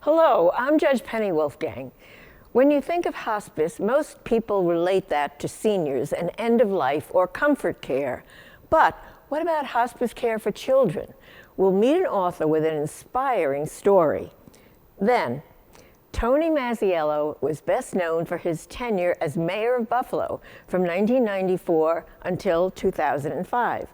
Hello, I'm Judge Penny Wolfgang. When you think of hospice, most people relate that to seniors and end-of-life or comfort care. But what about hospice care for children? We'll meet an author with an inspiring story. Then, Tony Masiulions was best known for his tenure as mayor of Buffalo from 1994 until 2005.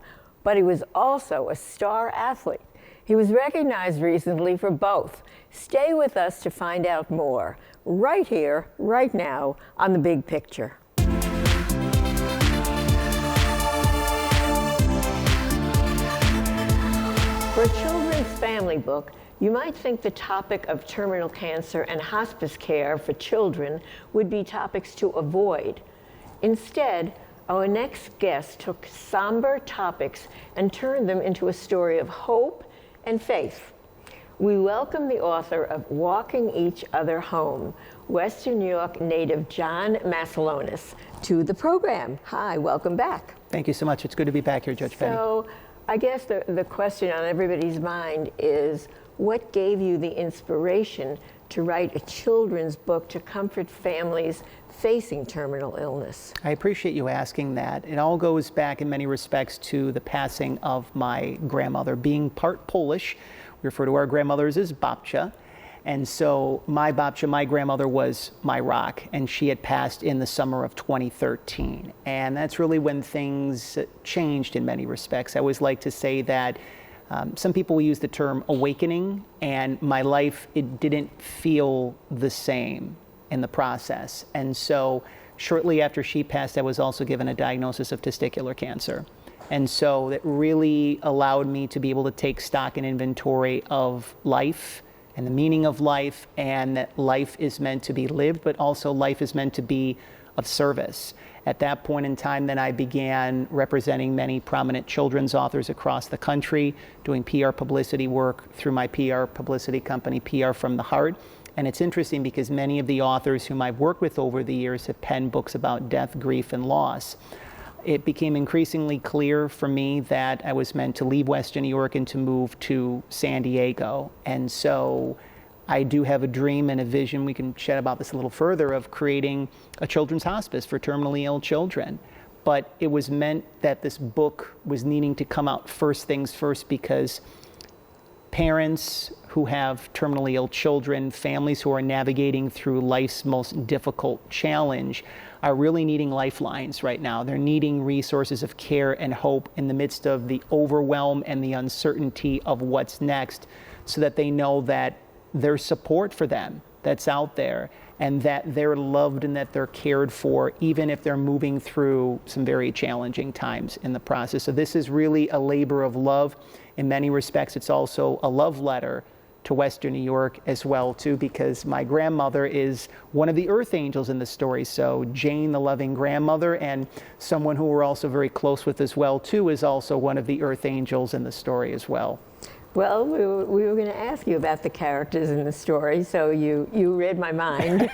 But he was also a star athlete. He was recognized recently for both. Stay with us to find out more, right here, right now, on The Big Picture. For a children's family book, you might think the topic of terminal cancer and hospice care for children would be topics to avoid. Instead, our next guest took somber topics and turned them into a story of hope and faith. We welcome the author of Walking Each Other Home, Western New York native John Masiulions, to the program. Hi, welcome back. Thank you so much. It's good to be back here, Judge Penny. So, I guess the question on everybody's mind is, what gave you the inspiration to write a children's book to comfort families facing terminal illness? I appreciate you asking that. It all goes back in many respects to the passing of my grandmother. Being part Polish, we refer to our grandmothers as babcia. And so my babcia, my grandmother, was my rock, and she had passed in the summer of 2013. And that's really when things changed in many respects. I always like to say that some people use the term awakening, and my life, it didn't feel the same in the process. And so shortly after she passed, I was also given a diagnosis of testicular cancer. And so that really allowed me to be able to take stock and inventory of life and the meaning of life, and that life is meant to be lived, but also life is meant to be of service. At that point in time, then I began representing many prominent children's authors across the country, doing PR publicity work through my PR publicity company, PR from the Heart. And it's interesting because many of the authors whom I've worked with over the years have penned books about death, grief, and loss. It became increasingly clear for me that I was meant to leave Western New York and to move to San Diego. And so I do have a dream and a vision, we can chat about this a little further, of creating a children's hospice for terminally ill children. But it was meant that this book was needing to come out first things first, because parents who have terminally ill children, families who are navigating through life's most difficult challenge, are really needing lifelines right now. They're needing resources of care and hope in the midst of the overwhelm and the uncertainty of what's next, so that they know that there's support for them that's out there, and that they're loved and that they're cared for, even if they're moving through some very challenging times in the process. So this is really a labor of love. In many respects, it's also a love letter to Western New York as well, too, because my grandmother is one of the earth angels in the story. So Jane, the loving grandmother, and someone who we're also very close with as well, too, is also one of the earth angels in the story as well. Well, we were going to ask you about the characters in the story, so you read my mind.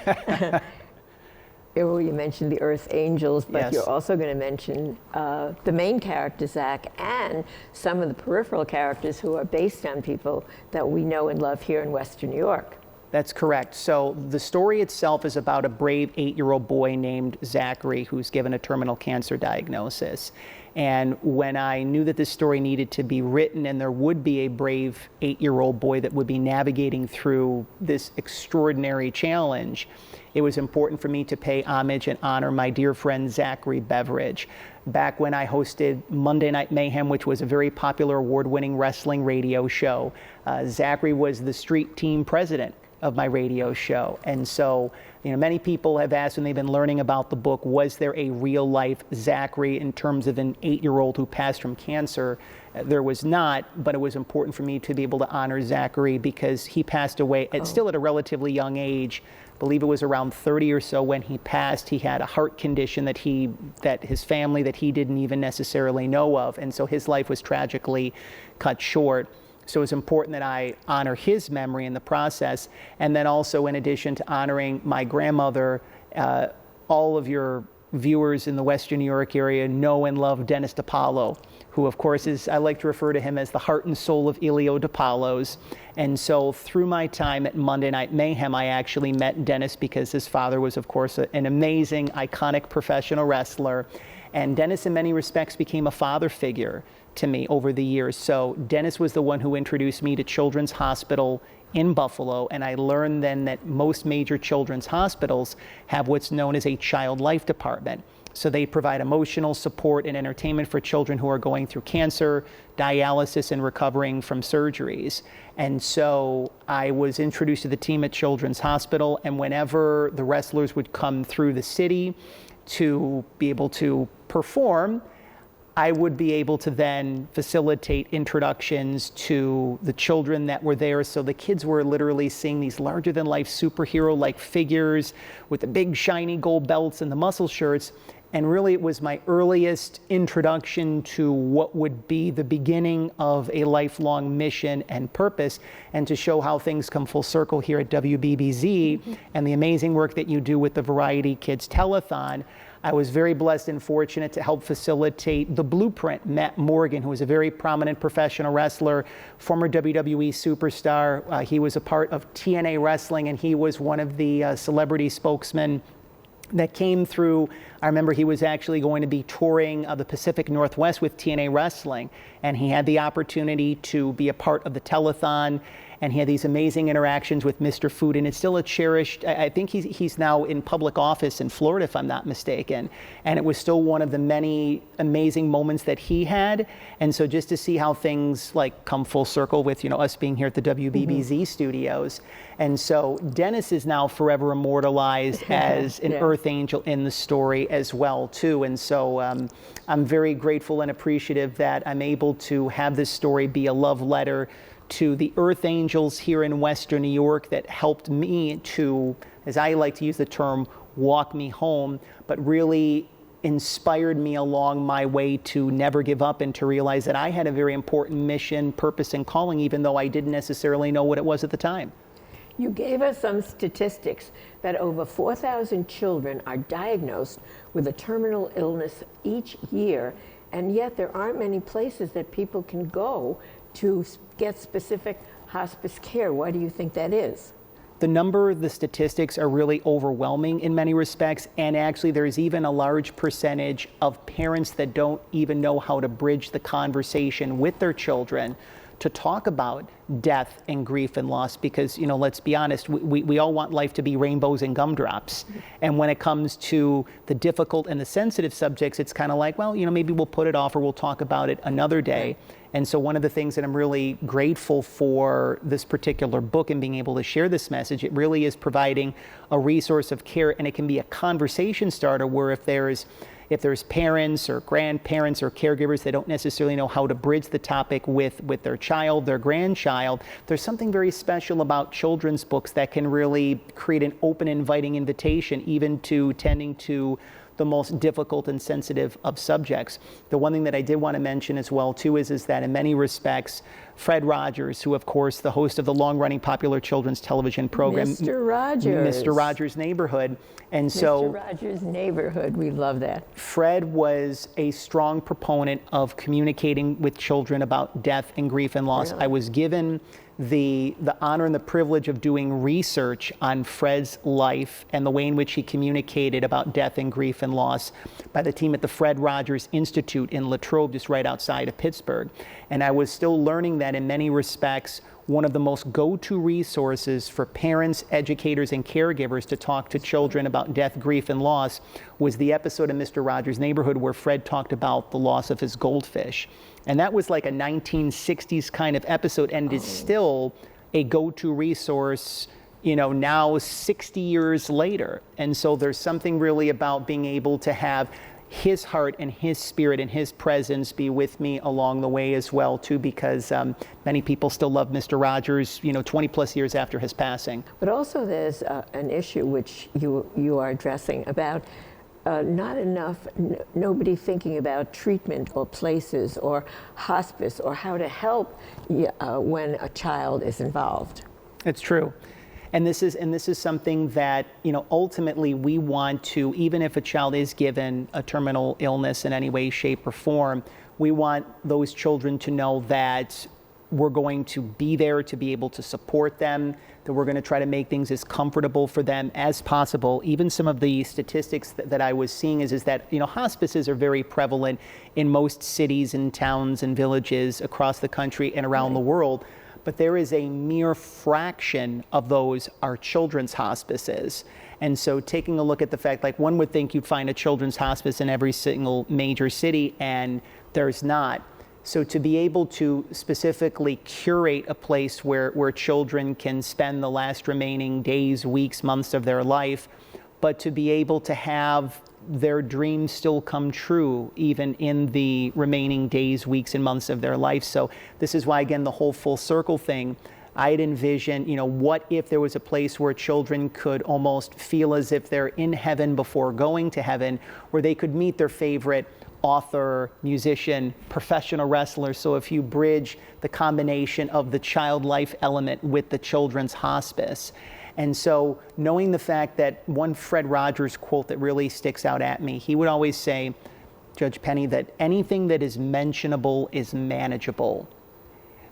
You mentioned the Earth Angels, but yes, you're also going to mention the main character, Zach, and some of the peripheral characters who are based on people that we know and love here in Western New York. That's correct. So the story itself is about a brave 8-year-old boy named Zachary, who's given a terminal cancer diagnosis. And when I knew that this story needed to be written and there would be a brave 8-year-old boy that would be navigating through this extraordinary challenge, it was important for me to pay homage and honor my dear friend Zachary Beveridge. Back when I hosted Monday Night Mayhem, which was a very popular award-winning wrestling radio show, Zachary was the street team president of my radio show. And so, many people have asked when they've been learning about the book, was there a real life Zachary in terms of an 8-year-old who passed from cancer? There was not, but it was important for me to be able to honor Zachary because he passed away still at a relatively young age. I believe it was around 30 or so when he passed. He had a heart condition that his family that he didn't even necessarily know of. And so his life was tragically cut short. So it's important that I honor his memory in the process. And then also, in addition to honoring my grandmother, all of your viewers in the Western New York area know and love Dennis DiPaolo, who of course is, I like to refer to him as the heart and soul of Elio DiPaolo's. And so through my time at Monday Night Mayhem, I actually met Dennis because his father was, of course, an amazing, iconic professional wrestler. And Dennis, in many respects, became a father figure to me over the years. So Dennis was the one who introduced me to Children's Hospital in Buffalo, and I learned then that most major children's hospitals have what's known as a child life department. So they provide emotional support and entertainment for children who are going through cancer, dialysis, and recovering from surgeries. And so I was introduced to the team at Children's Hospital, and whenever the wrestlers would come through the city to be able to perform, I would be able to then facilitate introductions to the children that were there. So the kids were literally seeing these larger than life superhero-like figures with the big shiny gold belts and the muscle shirts. And really it was my earliest introduction to what would be the beginning of a lifelong mission and purpose, and to show how things come full circle here at WBBZ and the amazing work that you do with the Variety Kids Telethon. I was very blessed and fortunate to help facilitate the Blueprint, Matt Morgan, who was a very prominent professional wrestler, former WWE superstar. He was a part of TNA Wrestling, and he was one of the celebrity spokesmen that came through. I remember he was actually going to be touring the Pacific Northwest with TNA Wrestling, and he had the opportunity to be a part of the telethon, and he had these amazing interactions with Mr. Food, and it's still a cherished, I think he's now in public office in Florida, if I'm not mistaken, and it was still one of the many amazing moments that he had. And so just to see how things like come full circle with, you know, us being here at the WBBZ studios. And so Dennis is now forever immortalized as an Earth Angel in the story as well too. And so I'm very grateful and appreciative that I'm able to have this story be a love letter to the Earth Angels here in Western New York that helped me to, as I like to use the term, walk me home, but really inspired me along my way to never give up and to realize that I had a very important mission, purpose, and calling, even though I didn't necessarily know what it was at the time. You gave us some statistics that over 4,000 children are diagnosed with a terminal illness each year, and yet there aren't many places that people can go to get specific hospice care. Why do you think that is? The statistics are really overwhelming in many respects, and actually there's even a large percentage of parents that don't even know how to bridge the conversation with their children to talk about death and grief and loss, because, you know, let's be honest, we all want life to be rainbows and gumdrops. And when it comes to the difficult and the sensitive subjects, it's kind of like, well, you know, maybe we'll put it off or we'll talk about it another day. And so one of the things that I'm really grateful for this particular book and being able to share this message, it really is providing a resource of care, and it can be a conversation starter where if there's parents or grandparents or caregivers that don't necessarily know how to bridge the topic with their child, their grandchild, there's something very special about children's books that can really create an open, inviting invitation even to tending to the most difficult and sensitive of subjects. The one thing that I did want to mention as well too is that in many respects, Fred Rogers, who of course the host of the long-running popular children's television program, Mr. Rogers' Neighborhood. And so Mr. Rogers' Neighborhood, we love that. Fred was a strong proponent of communicating with children about death and grief and loss. Really? I was given the honor and the privilege of doing research on Fred's life and the way in which he communicated about death and grief and loss by the team at the Fred Rogers Institute in Latrobe, just right outside of Pittsburgh. And I was still learning that in many respects, one of the most go-to resources for parents, educators, and caregivers to talk to children about death, grief, and loss was the episode of Mr. Rogers' Neighborhood where Fred talked about the loss of his goldfish. And that was like a 1960s kind of episode, and is still a go-to resource, you know, now 60 years later. And so there's something really about being able to have his heart and his spirit and his presence be with me along the way as well too, because many people still love Mr. Rogers, you know, 20 plus years after his passing. But also there's an issue which you are addressing about nobody thinking about treatment or places or hospice or how to help when a child is involved. It's true. And this is something that, ultimately we want to, even if a child is given a terminal illness in any way, shape, or form, we want those children to know that we're going to be there to be able to support them, that we're going to try to make things as comfortable for them as possible. Even some of the statistics that I was seeing is that, hospices are very prevalent in most cities and towns and villages across the country and around the world. But there is a mere fraction of those are children's hospices. And so taking a look at the fact, like one would think you'd find a children's hospice in every single major city, and there's not. So to be able to specifically curate a place where children can spend the last remaining days, weeks, months of their life, but to be able to have their dreams still come true even in the remaining days, weeks, and months of their life. So this is why, again, the whole full circle thing, I'd envision, what if there was a place where children could almost feel as if they're in heaven before going to heaven, where they could meet their favorite author, musician, professional wrestler. So if you bridge the combination of the child life element with the children's hospice. And so knowing the fact that one Fred Rogers quote that really sticks out at me, he would always say, Judge Penny, that anything that is mentionable is manageable.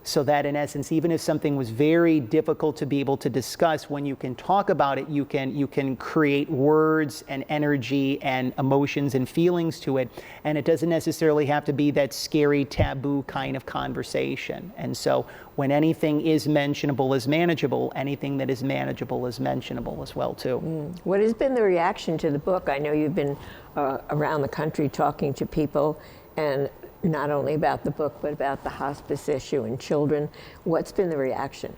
So that in essence, even if something was very difficult to be able to discuss, when you can talk about it, you can create words and energy and emotions and feelings to it. And it doesn't necessarily have to be that scary, taboo kind of conversation. And so when anything is mentionable is manageable, anything that is manageable is mentionable as well, too. What has been the reaction to the book? I know you've been around the country talking to people, and not only about the book, but about the hospice issue and children. What's been the reaction?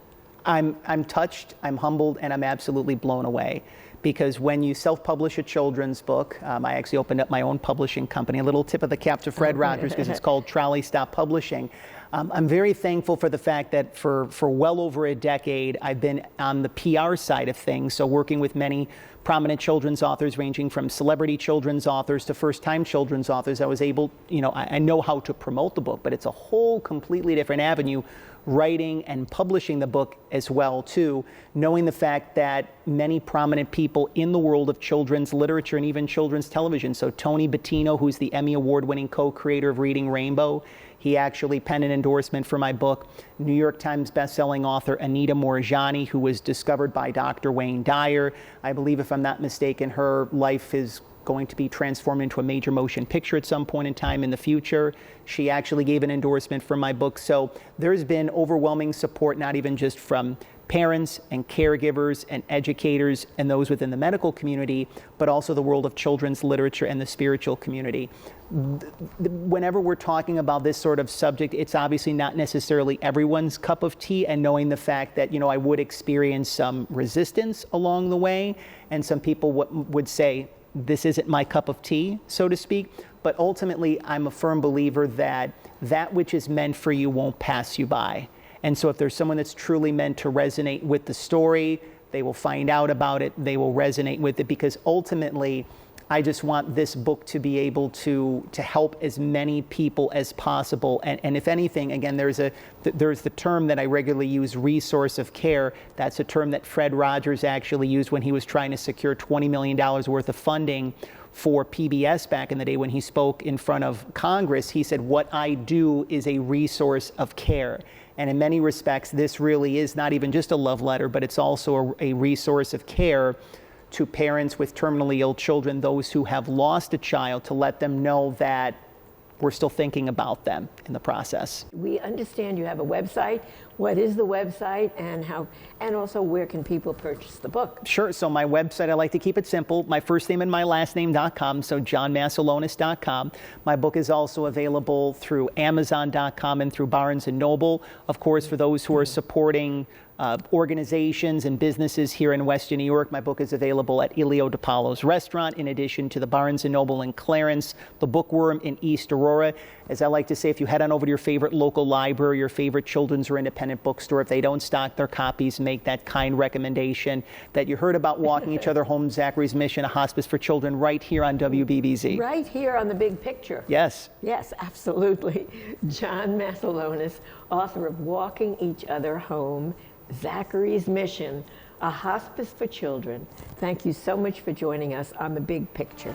I'm touched, I'm humbled, and I'm absolutely blown away. Because when you self-publish a children's book, I actually opened up my own publishing company, a little tip of the cap to Fred Rogers, because it's called Trolley Stop Publishing. I'm very thankful for the fact that for well over a decade, I've been on the PR side of things, so working with many prominent children's authors, ranging from celebrity children's authors to first-time children's authors. I was able, I know how to promote the book, but it's a whole completely different avenue, writing and publishing the book as well, too, knowing the fact that many prominent people in the world of children's literature and even children's television, so Tony Bettino, who's the Emmy Award-winning co-creator of Reading Rainbow, he actually penned an endorsement for my book. New York Times bestselling author Anita Moorjani, who was discovered by Dr. Wayne Dyer. I believe, if I'm not mistaken, her life is going to be transformed into a major motion picture at some point in time in the future. She actually gave an endorsement for my book. So there's been overwhelming support, not even just from parents and caregivers and educators and those within the medical community, but also the world of children's literature and the spiritual community. Whenever we're talking about this sort of subject, it's obviously not necessarily everyone's cup of tea, and knowing the fact that, I would experience some resistance along the way, and some people would say, this isn't my cup of tea, so to speak. But ultimately, I'm a firm believer that that which is meant for you won't pass you by. And so if there's someone that's truly meant to resonate with the story, they will find out about it, they will resonate with it, because ultimately, I just want this book to be able to help as many people as possible. And if anything, again, there's the term that I regularly use, resource of care. That's a term that Fred Rogers actually used when he was trying to secure $20 million worth of funding for PBS back in the day when he spoke in front of Congress. He said, what I do is a resource of care. And in many respects, this really is not even just a love letter, but it's also a resource of care to parents with terminally ill children, those who have lost a child, to let them know that we're still thinking about them in the process. We understand you have a website. What is the website, and also where can people purchase the book? Sure. So my website, I like to keep it simple. My first name and my last name.com. So johnmasiulonis.com. My book is also available through Amazon.com and through Barnes & Noble. Of course, for those who are supporting organizations and businesses here in Western New York, my book is available at Ilio DiPaolo's restaurant, in addition to the Barnes & Noble in Clarence, the Bookworm in East Aurora. As I like to say, if you head on over to your favorite local library, your favorite children's or independent bookstore, if they don't stock their copies, make that kind recommendation that you heard about Walking Each Other Home, Zachary's Mission, a hospice for children, right here on WBBZ. Right here on the big picture. Yes. Yes, absolutely. John Masiulonis, author of Walking Each Other Home, Zachary's Mission, a hospice for children. Thank you so much for joining us on The Big Picture.